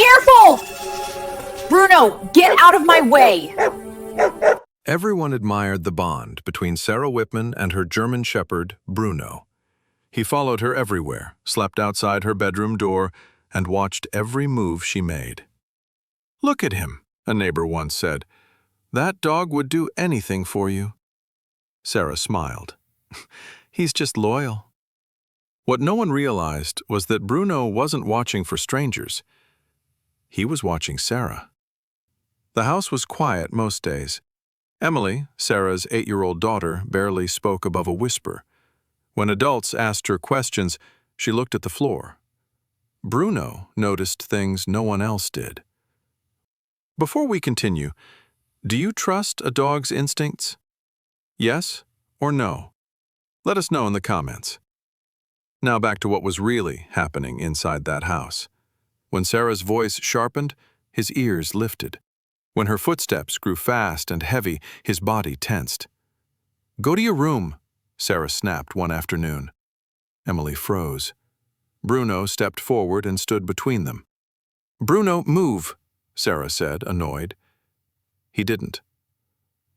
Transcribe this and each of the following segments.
careful! Bruno, get out of my way! Everyone admired the bond between Sarah Whitman and her German shepherd, Bruno. He followed her everywhere, slept outside her bedroom door, and watched every move she made. "Look at him," a neighbor once said. "That dog would do anything for you." Sarah smiled. "He's just loyal." What no one realized was that Bruno wasn't watching for strangers. He was watching Sarah. The house was quiet most days. Emily, Sarah's 8-year-old daughter, barely spoke above a whisper. When adults asked her questions, she looked at the floor. Bruno noticed things no one else did. Before we continue, do you trust a dog's instincts? Yes or no? Let us know in the comments. Now back to what was really happening inside that house. When Sarah's voice sharpened, his ears lifted. When her footsteps grew fast and heavy, his body tensed. "Go to your room," Sarah snapped one afternoon. Emily froze. Bruno stepped forward and stood between them. "Bruno, move," Sarah said, annoyed. He didn't.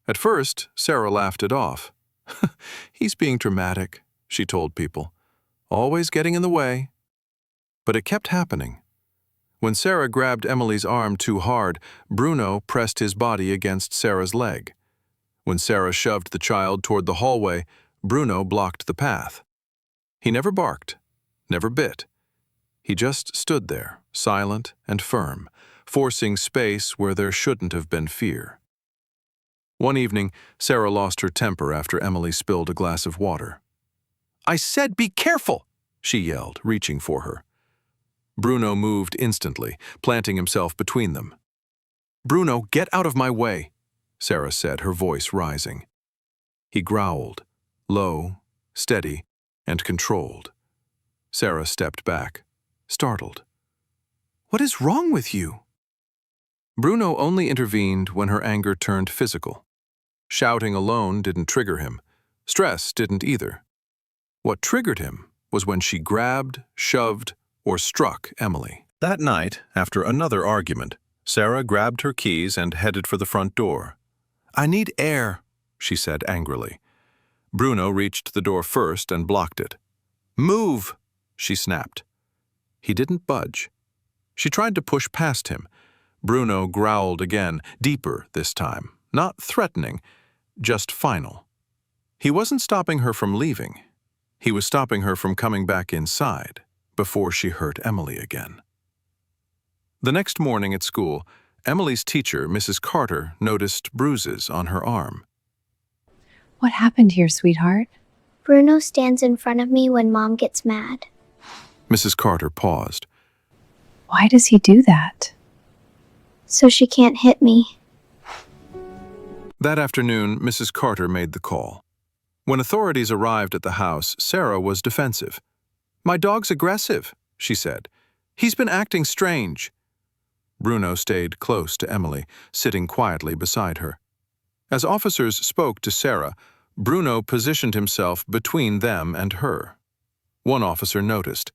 At first, Sarah laughed it off. "He's being dramatic," she told people. "Always getting in the way." But it kept happening. When Sarah grabbed Emily's arm too hard, Bruno pressed his body against Sarah's leg. When Sarah shoved the child toward the hallway, Bruno blocked the path. He never barked, never bit. He just stood there, silent and firm, forcing space where there shouldn't have been fear. One evening, Sarah lost her temper after Emily spilled a glass of water. "I said be careful!" she yelled, reaching for her. Bruno moved instantly, planting himself between them. "Bruno, get out of my way," Sarah said, her voice rising. He growled, low, steady, and controlled. Sarah stepped back, startled. "What is wrong with you?" Bruno only intervened when her anger turned physical. Shouting alone didn't trigger him. Stress didn't either. What triggered him was when she grabbed, shoved, or struck Emily. That night, after another argument, Sarah grabbed her keys and headed for the front door. "I need air," she said angrily. Bruno reached the door first and blocked it. "Move," she snapped. He didn't budge. She tried to push past him. Bruno growled again, deeper this time, not threatening, just final. He wasn't stopping her from leaving. He was stopping her from coming back inside before she hurt Emily again. The next morning at school, Emily's teacher, Mrs. Carter, noticed bruises on her arm. What happened here, sweetheart? Bruno stands in front of me when Mom gets mad. Mrs. Carter paused. Why does he do that? So she can't hit me. That afternoon, Mrs. Carter made the call. When authorities arrived at the house, Sarah was defensive. "My dog's aggressive," she said. "He's been acting strange." Bruno stayed close to Emily, sitting quietly beside her. As officers spoke to Sarah, Bruno positioned himself between them and her. One officer noticed.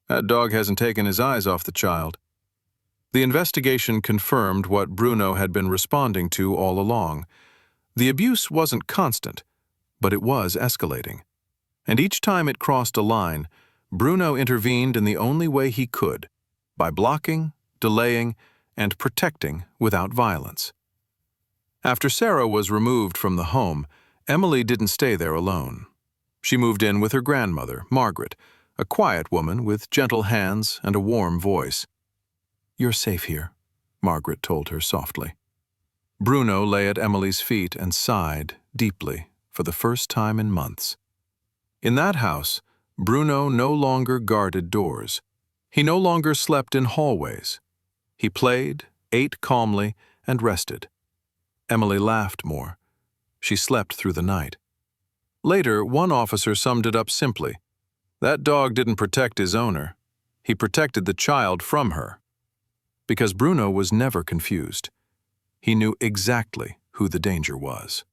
"That dog hasn't taken his eyes off the child." The investigation confirmed what Bruno had been responding to all along. The abuse wasn't constant, but it was escalating. And each time it crossed a line, Bruno intervened in the only way he could, by blocking, delaying, and protecting without violence. After Sarah was removed from the home, Emily didn't stay there alone. She moved in with her grandmother, Margaret, a quiet woman with gentle hands and a warm voice. "You're safe here," Margaret told her softly. Bruno lay at Emily's feet and sighed deeply for the first time in months. In that house, Bruno no longer guarded doors. He no longer slept in hallways. He played, ate calmly, and rested. Emily laughed more. She slept through the night. Later, one officer summed it up simply. That dog didn't protect his owner. He protected the child from her. Because Bruno was never confused. He knew exactly who the danger was.